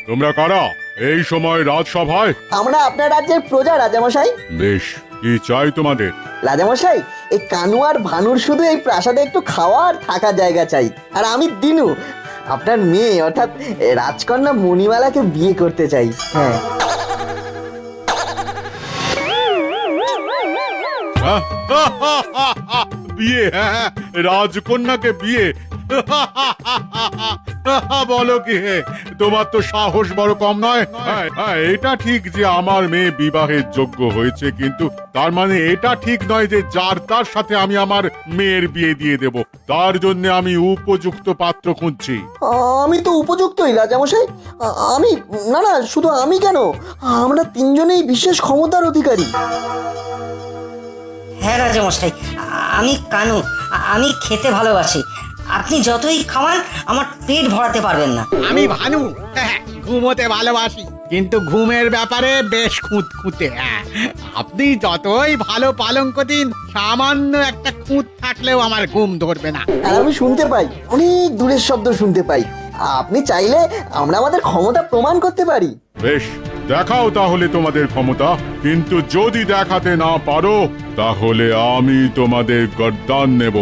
তোমরা কারা এই সময় রাজসভায়? আমরা আপনার রাজ্যের প্রজা রাজামশাই। বেশ, কি চাই তোমাদের? রাজামশাই, এই কানু আর ভানুর শুধু এই প্রাসাদে একটু খাওয়া আর থাকার জায়গা চাই। আর আমি দিনু, আপনার মেয়ে অর্থাৎ রাজকন্যা মণিমালাকে বিয়ে করতে চাই। হ্যাঁ। বিয়ে? হ্যাঁ, রাজকন্যাকে বিয়ে? বলো কি হে, তোমার তো সাহস বড় কম নয়। হ্যাঁ, এটা ঠিক যে আমার মেয়ে বিবাহের যোগ্য হয়েছে, কিন্তু তার মানে এটা ঠিক নয় যে যার তার সাথে আমি আমার মেয়ের বিয়ে দিয়ে দেব। তার জন্য আমি উপযুক্ত পাত্র খুঁজছি। আমি তো উপযুক্তই রাজামশাই। আমি না না, শুধু আমি কেন, আমরা তিনজনেই বিশেষ ক্ষমতার অধিকারী। হ্যাঁ রাজামশাই, আমি কানু, আমি খেতে ভালোবাসি। আপনি যতই খাওয়ান আমার পেট ভরাতে পারবেন না। আমি ভানু, ঘুমোতে ভালোবাসি, কিন্তু ঘুমের ব্যাপারে বেশ খুঁতখুঁতে। আপনি যতই ভালো পালঙ্ক দিন, সামান্য একটা খুঁত থাকলেও আমার ঘুম ধরবে না। আর আমি শুনতে পাই, অনেক দূরের শব্দ শুনতে পাই। আপনি চাইলে আমরা আমাদের ক্ষমতা প্রমাণ করতে পারি। বেশ, দেখাও তাহলে তোমাদের ক্ষমতা, কিন্তু যদি দেখাতে না পারো তাহলে আমি তোমাদের গর্দান নেব।